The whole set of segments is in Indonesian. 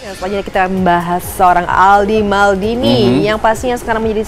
Selanjutnya kita membahas seorang Aldi Maldini yang pastinya sekarang menjadi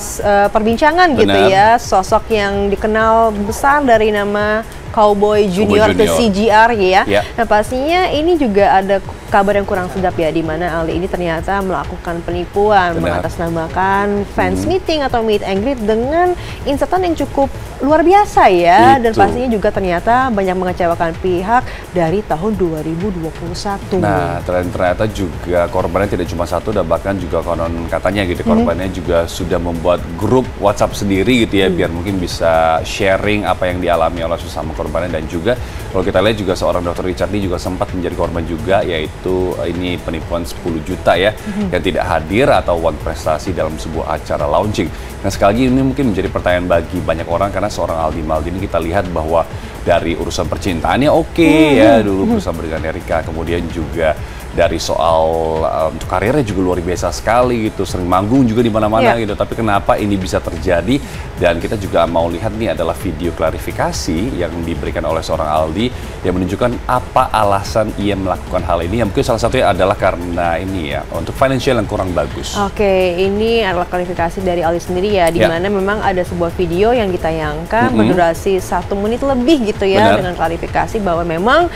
perbincangan gitu ya, sosok yang dikenal besar dari nama Cowboy Junior ke CJR ya. Nah pastinya ini juga ada kabar yang kurang sedap ya, di mana Aldi ini ternyata melakukan penipuan, mengatasnamakan fans meeting atau meet and greet dengan insertan yang cukup luar biasa ya, dan pastinya juga ternyata banyak mengecewakan pihak dari tahun 2021. Nah ternyata juga korbannya tidak cuma satu, dan bahkan juga konon katanya gitu korbannya juga sudah membuat grup WhatsApp sendiri gitu ya, biar mungkin bisa sharing apa yang dialami oleh sesama korbannya. Dan juga kalau kita lihat juga seorang Dr. Richard Lee juga sempat menjadi korban juga, yaitu ini penipuan 10 juta ya, yang tidak hadir atau uang prestasi dalam sebuah acara launching. Nah sekali lagi ini mungkin menjadi pertanyaan bagi banyak orang, karena seorang Aldi Maldini kita lihat bahwa dari urusan percintaannya ya, dulu bersama dengan Erika, kemudian juga dari soal karirnya juga luar biasa sekali gitu, sering manggung juga di mana-mana gitu. Tapi kenapa ini bisa terjadi? Dan kita juga mau lihat nih adalah video klarifikasi yang diberikan oleh seorang Aldi yang menunjukkan apa alasan ia melakukan hal ini. Yang mungkin salah satunya adalah karena ini ya, untuk financial yang kurang bagus. Oke, ini adalah klarifikasi dari Aldi sendiri ya, di mana memang ada sebuah video yang ditayangkan berdurasi 1 menit lebih gitu ya, dengan klarifikasi bahwa memang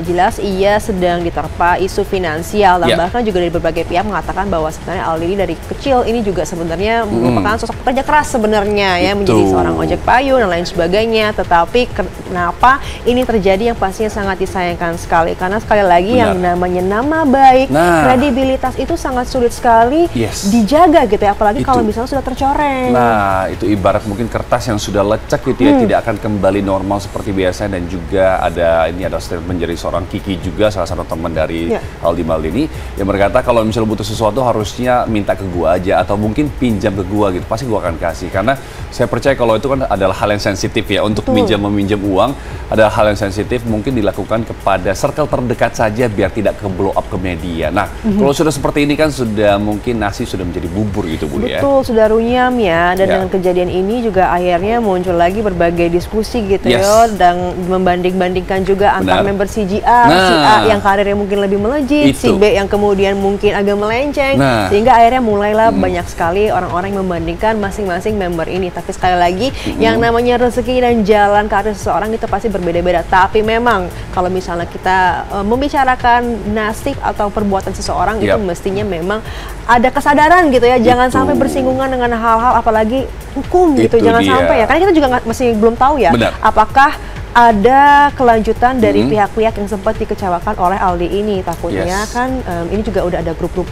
jelas ia sedang diterpa isu finansial, dan bahkan juga dari berbagai pihak mengatakan bahwa sebenarnya Aldi ini dari kecil ini juga sebenarnya merupakan sosok pekerja keras sebenarnya ya, menjadi seorang ojek payung dan lain sebagainya. Tetapi kenapa ini terjadi, yang pastinya sangat disayangkan sekali, karena sekali lagi yang namanya nama baik, kredibilitas itu sangat sulit sekali dijaga gitu ya, apalagi kalau misalnya sudah tercoreng. Nah itu ibarat mungkin kertas yang sudah lecek gitu ya, tidak akan kembali normal seperti biasa. Dan juga ada statement dari seorang Kiki juga, salah satu teman dari Aldi Maldini, yang berkata kalau misalnya butuh sesuatu harusnya minta ke gua aja, atau mungkin pinjam ke gua gitu, pasti gua akan kasih. Karena saya percaya kalau itu kan adalah hal yang sensitif ya, untuk meminjam uang adalah hal yang sensitif, mungkin dilakukan kepada circle terdekat saja biar tidak ke blow up ke media. Nah kalau sudah seperti ini kan sudah mungkin nasi sudah menjadi bubur gitu Bu ya. Betul, sudah runyam ya. Dan dengan kejadian ini juga akhirnya muncul lagi berbagai diskusi gitu ya, dan membanding-bandingkan juga antar member CJR, si A yang karirnya mungkin lebih melejit, si B yang kemudian mungkin agak melenceng, sehingga akhirnya mulailah banyak sekali orang-orang yang membandingkan masing-masing member ini. Tapi sekali lagi yang namanya rezeki dan jalan karir seseorang itu pasti berbeda-beda. Tapi memang kalau misalnya kita membicarakan nasib atau perbuatan seseorang itu mestinya memang ada kesadaran gitu ya, jangan sampai bersinggungan dengan hal-hal apalagi hukum gitu, jangan sampai ya, karena kita juga masih belum tahu ya apakah ada kelanjutan dari pihak-pihak yang sempat dikecewakan oleh Aldi ini. Takutnya kan ini juga udah ada grup-grup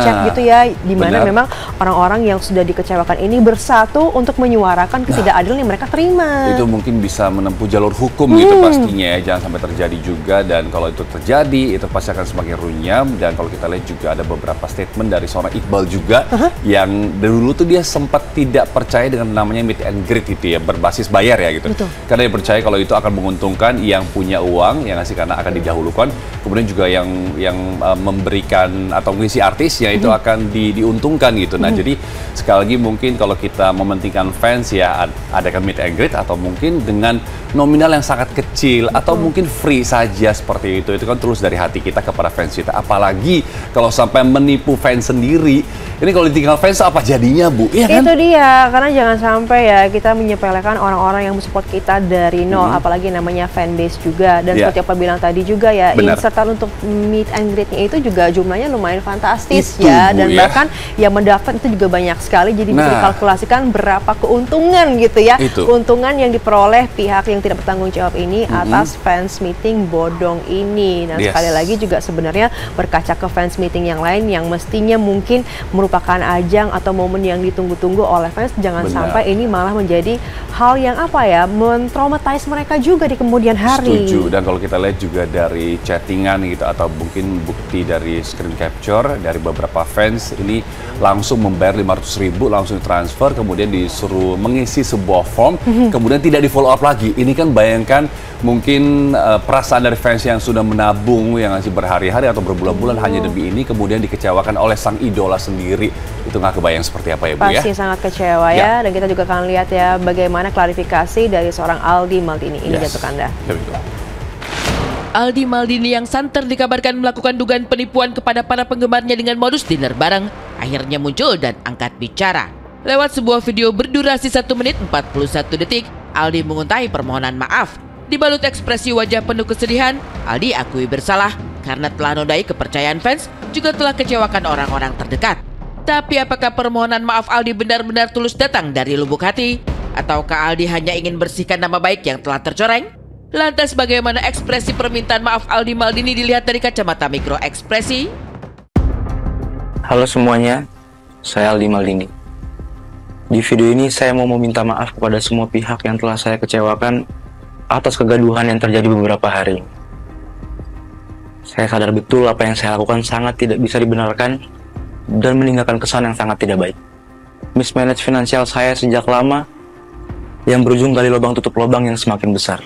chat gitu ya, di mana memang orang-orang yang sudah dikecewakan ini bersatu untuk menyuarakan ketidakadilan yang mereka terima. Itu mungkin bisa menempuh jalur hukum gitu pastinya ya, jangan sampai terjadi juga. Dan kalau itu terjadi, itu pasti akan semakin runyam. Dan kalau kita lihat juga ada beberapa statement dari seorang Iqbal juga, yang dulu tuh dia sempat tidak percaya dengan namanya meet and greet gitu ya, berbasis bayar ya gitu. Karena dia percaya kalau itu akan menguntungkan yang punya uang, yang ngasih karena akan didahulukan, kemudian juga yang memberikan atau mengisi artisnya itu akan diuntungkan gitu. Nah jadi sekali lagi mungkin kalau kita mementingkan fans ya, adakan meet and greet atau mungkin dengan nominal yang sangat kecil atau mungkin free saja seperti itu kan tulus dari hati kita kepada fans kita. Apalagi kalau sampai menipu fans sendiri, ini kalau ditinggal fans apa jadinya Bu? Iya kan? Itu dia, karena jangan sampai ya kita menyepelekan orang-orang yang mensupport kita dari nol, apalagi namanya fanbase juga. Dan seperti apa bilang tadi juga ya, insertan untuk meet and greet-nya itu juga jumlahnya lumayan fantastis ya, dan bahkan yang mendaftar itu juga banyak sekali, jadi bisa dikalkulasikan berapa keuntungan gitu ya, keuntungan yang diperoleh pihak yang tidak bertanggung jawab ini atas fans meeting bodong ini. Dan sekali lagi juga sebenarnya berkaca ke fans meeting yang lain yang mestinya mungkin merupakan ajang atau momen yang ditunggu-tunggu oleh fans, jangan sampai ini malah menjadi hal yang apa ya, mentraumatize mereka juga di kemudian hari. Setuju. Dan kalau kita lihat juga dari chattingan gitu, atau mungkin bukti dari screen capture dari beberapa fans ini langsung membayar 500.000, langsung transfer, kemudian disuruh mengisi sebuah form, kemudian tidak di follow up lagi. Ini kan bayangkan mungkin perasaan dari fans yang sudah menabung, yang ngasih berhari-hari atau berbulan-bulan hanya demi ini, kemudian dikecewakan oleh sang idola sendiri. Itu nggak kebayang seperti apa ya Bu ya? Pasti sangat kecewa ya. Dan kita juga akan lihat ya bagaimana klarifikasi dari seorang Aldi Maldini ini jatuh Kanda. Aldi Maldini yang santer dikabarkan melakukan dugaan penipuan kepada para penggemarnya dengan modus dinner bareng akhirnya muncul dan angkat bicara. Lewat sebuah video berdurasi 1 menit 41 detik, Aldi menguntai permohonan maaf. Dibalut ekspresi wajah penuh kesedihan, Aldi akui bersalah karena telah nodai kepercayaan fans, juga telah kecewakan orang-orang terdekat. Tapi apakah permohonan maaf Aldi benar-benar tulus datang dari lubuk hati? Ataukah Aldi hanya ingin bersihkan nama baik yang telah tercoreng? Lantas bagaimana ekspresi permintaan maaf Aldi Maldini dilihat dari kacamata mikro ekspresi? Halo semuanya, saya Aldi Maldini. Di video ini saya mau meminta maaf kepada semua pihak yang telah saya kecewakan atas kegaduhan yang terjadi beberapa hari. Saya sadar betul apa yang saya lakukan sangat tidak bisa dibenarkan dan meninggalkan kesan yang sangat tidak baik. Mismanage finansial saya sejak lama yang berujung gali lubang tutup lubang yang semakin besar.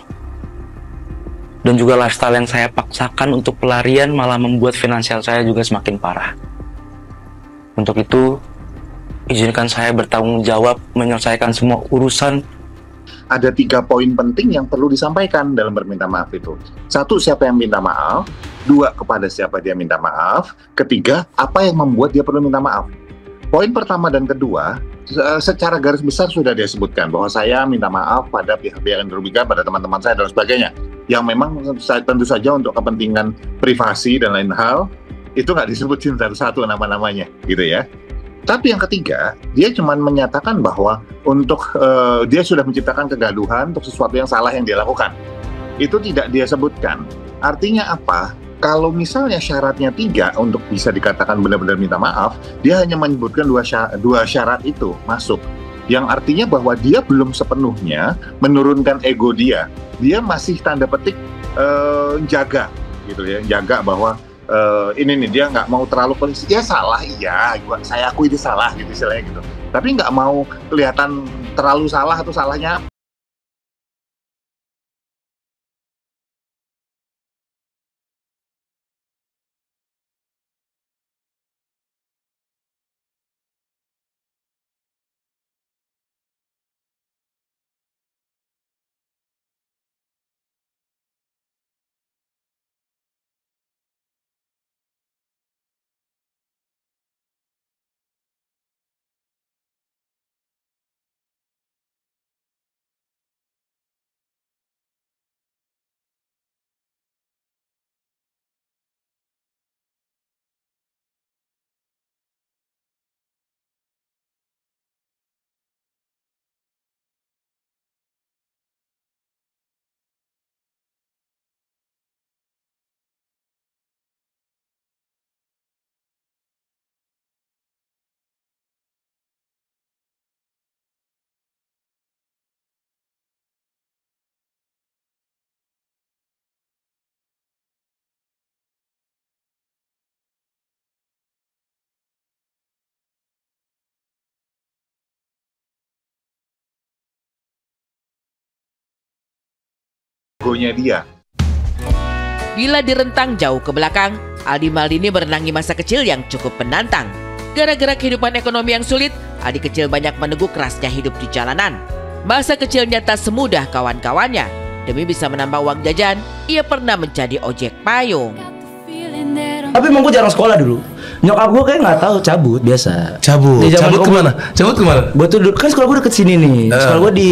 Dan juga lifestyle yang saya paksakan untuk pelarian malah membuat finansial saya juga semakin parah. Untuk itu, izinkan saya bertanggung jawab menyelesaikan semua urusan. Ada 3 poin penting yang perlu disampaikan dalam berminta maaf itu. 1, siapa yang minta maaf. 2, kepada siapa dia minta maaf. 3, apa yang membuat dia perlu minta maaf. Poin pertama dan kedua, secara garis besar sudah dia sebutkan bahwa saya minta maaf pada pihak-pihak yang dirugikan, pada teman-teman saya dan sebagainya. Yang memang tentu saja untuk kepentingan privasi dan lain hal, itu nggak disebutin satu-satu nama-namanya, gitu ya. Tapi yang ketiga, dia cuma menyatakan bahwa untuk dia sudah menciptakan kegaduhan untuk sesuatu yang salah yang dia lakukan. Itu tidak dia sebutkan. Artinya apa? Kalau misalnya syaratnya 3 untuk bisa dikatakan benar-benar minta maaf, dia hanya menyebutkan dua syarat itu masuk. Yang artinya bahwa dia belum sepenuhnya menurunkan ego dia. Dia masih tanda petik jaga, gitu ya, jaga bahwa ini nih dia nggak mau terlalu polisi. Ya salah, iya, saya akui itu salah, gitu istilahnya gitu. Tapi nggak mau kelihatan terlalu salah atau salahnya. Egonya dia. Bila direntang jauh ke belakang, Aldi Maldini berenangi masa kecil yang cukup menantang. Gara-gara kehidupan ekonomi yang sulit, Aldi kecil banyak meneguk kerasnya hidup di jalanan. Masa kecilnya tak semudah kawan-kawannya. Demi bisa menambah uang jajan, ia pernah menjadi ojek payung. Tapi emang gue jarang sekolah dulu. Nyokap gue kayak nggak tahu, cabut biasa. Cabut kemana? Cabut kemana? Gue tuh kan sekolah gue deket sini nih. Sekolah gue di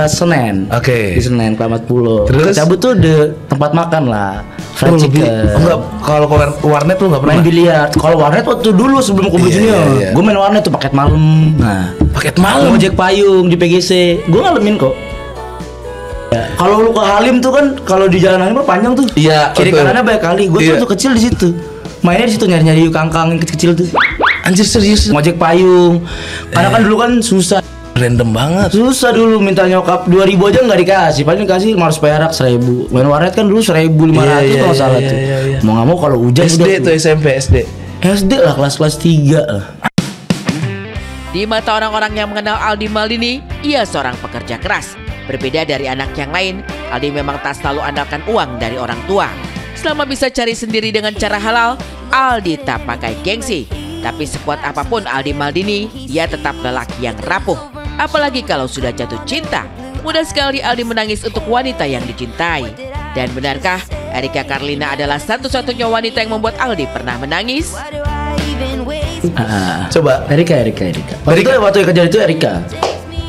Senen. Oke. Di Senen, Keramat Pulau. Terus? Cabut tuh di tempat makan lah. Fried chicken. Enggak, kalau warnet tuh nggak pernah. Main biliar. Kalau warnet waktu dulu sebelum Kubu Junior. Gue main warnet tuh paket malam. Nah, paket malam. Ojek payung di PGC. Gue ngalamin kok. Ya, kalau lu ke Halim tuh kan kalau di Jalan Halim panjang tuh. Iya. Kiri kanannya banyak kali. Gue tuh kecil di situ. Mainnya di situ nyari-nyari kangkang yang kecil-kecil tuh. Anjir serius. Ngojek payung. Karena kan dulu kan susah. Random banget. Susah dulu minta nyokap 2.000 aja nggak dikasih. Paling dikasih 500 perak 1.000. Main warnet kan dulu 1.500 kalau salah tuh. Mau nggak mau kalau hujan SD tuh SMP SD. SD lah kelas 3 lah. Di mata orang-orang yang mengenal Aldi Maldini, ia seorang pekerja keras. Berbeda dari anak yang lain, Aldi memang tak selalu andalkan uang dari orang tua. Selama bisa cari sendiri dengan cara halal, Aldi tak pakai gengsi. Tapi sekuat apapun Aldi Maldini, ia tetap lelaki yang rapuh. Apalagi kalau sudah jatuh cinta. Mudah sekali Aldi menangis untuk wanita yang dicintai. Dan benarkah Erika Carlina adalah satu-satunya wanita yang membuat Aldi pernah menangis. Coba Erika. Waktu yang kejadian itu Erika.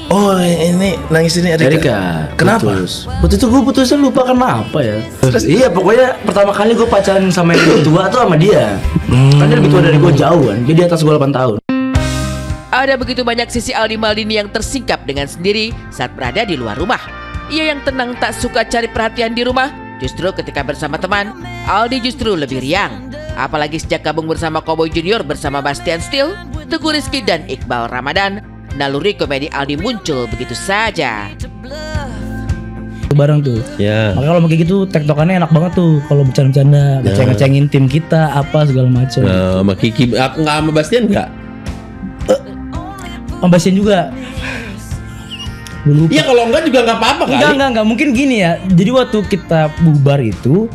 Oh ini nangis ini Erika. Kenapa? Waktu itu gue putusnya lupa karena apa ya. Iya pokoknya pertama kali gue pacaran sama yang lebih tua tuh sama dia. Kan dia lebih tua dari gue jauh kan. Dia di atas gue 8 tahun. Ada begitu banyak sisi Aldi Maldini yang tersingkap dengan sendiri saat berada di luar rumah. Ia yang tenang tak suka cari perhatian di rumah. Justru ketika bersama teman, Aldi justru lebih riang. Apalagi sejak gabung bersama Cowboy Junior bersama Bastian Steel, Teguh Rizky dan Iqbal Ramadan, naluri komedi Aldi muncul begitu saja. Bareng tuh. Ya. Makanya kalau kayak gitu tektokannya enak banget tuh kalau bercanda-bercanda, ngeceng-ngecengin tim kita apa segala macam. Nah, sama Kiki nggak sama Bastian nggak? Sama Bastian juga. Iya kalau enggak juga nggak apa-apa kali. Enggak. Mungkin gini ya. Jadi waktu kita bubar itu,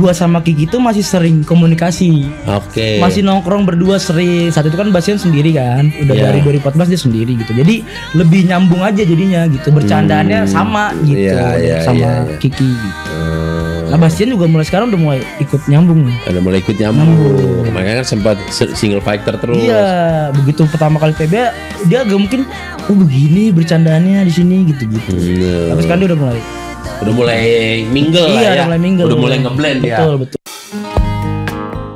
gua sama Kiki tuh masih sering komunikasi. Oke. Masih nongkrong berdua sering. Saat itu kan Bastian sendiri kan. Udah dari 2014 dia sendiri gitu. Jadi lebih nyambung aja jadinya gitu. Bercandaannya sama gitu sama Kiki gitu. Nah Bastian juga mulai sekarang udah mulai ikut nyambung. Udah mulai ikut nyambung. Makanya kan sempat single fighter terus. Iya, begitu pertama kali PB dia agak mungkin begini bercandaannya di sini gitu-gitu. Tapi sekarang dia udah mulai mingle lah ya. Udah mulai mingle. Udah mulai ngeblend ya. Betul.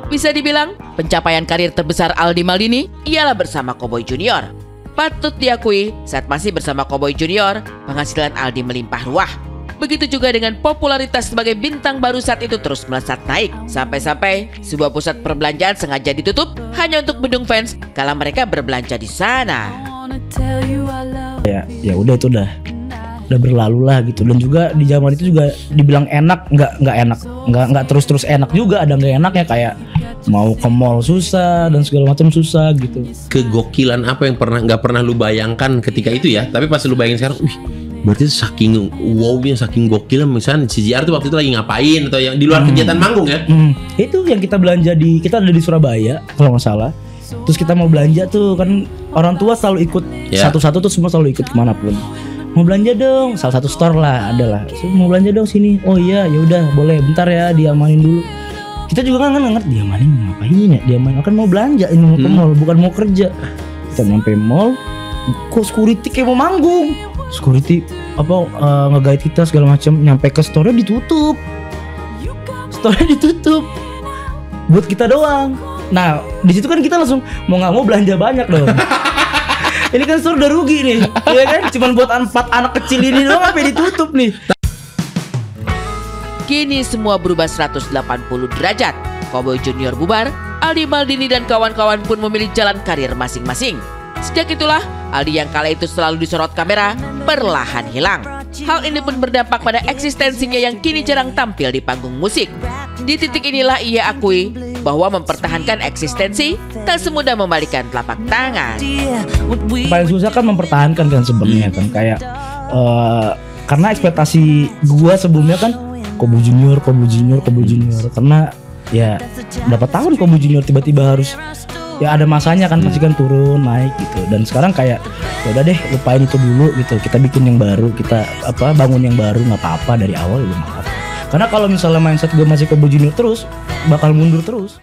Bisa dibilang, pencapaian karir terbesar Aldi Maldini ialah bersama Cowboy Junior. Patut diakui, saat masih bersama Cowboy Junior, penghasilan Aldi melimpah ruah. Begitu juga dengan popularitas sebagai bintang baru saat itu terus melesat naik. Sampai-sampai sebuah pusat perbelanjaan sengaja ditutup hanya untuk bendung fans kala mereka berbelanja di sana. Ya udah itu udah berlalu lah gitu. Dan juga di zaman itu juga dibilang enak, nggak terus enak juga. Ada nggak enaknya kayak mau ke mall susah dan segala macam susah gitu. Kegokilan apa yang nggak pernah lu bayangkan ketika itu ya? Tapi pas lu bayangin sekarang, berarti saking wow-nya, saking gokil. Misalnya CJR tuh waktu itu lagi ngapain atau yang di luar kegiatan manggung ya? Itu yang kita belanja kita ada di Surabaya kalau nggak salah. Terus kita mau belanja tuh kan orang tua selalu ikut satu-satu tuh, semua selalu ikut kemanapun. Mau belanja dong, salah satu store lah adalah. Mau belanja dong sini. Oh iya, ya udah boleh. Bentar ya, diamanin dulu. Kita juga kan ngerti diamanin ngapain ya? Diamanin kan mau belanja, ini mau ke mall, bukan mau kerja. Kita nyampe mall, kok security kayak mau manggung. Security nge-guide kita segala macam, nyampe ke store-nya ditutup. Store-nya ditutup. Buat kita doang. Nah, di situ kan kita langsung mau nggak mau belanja banyak dong. Ini kan store udah rugi nih. Ya kan? Cuman buat 4 anak kecil ini doang sampai ditutup nih. Kini semua berubah 180 derajat. Cowboy Junior bubar, Aldi Maldini dan kawan-kawan pun memilih jalan karir masing-masing. Sejak itulah, Aldi yang kala itu selalu disorot kamera, perlahan hilang. Hal ini pun berdampak pada eksistensinya yang kini jarang tampil di panggung musik. Di titik inilah ia akui bahwa mempertahankan eksistensi tak semudah membalikan telapak tangan. Paling susah kan mempertahankan kan sebenarnya kan kayak karena ekspektasi gua sebelumnya kan Cowboy Junior karena ya berapa tahun Cowboy Junior tiba-tiba harus ya ada masanya kan pasti kan turun naik gitu. Dan sekarang kayak ya udah deh lupain itu dulu gitu, kita bikin yang baru, kita bangun yang baru, nggak apa-apa dari awal ya maaf. Karena kalau misalnya mindset gue masih Cowboy Junior terus bakal mundur terus.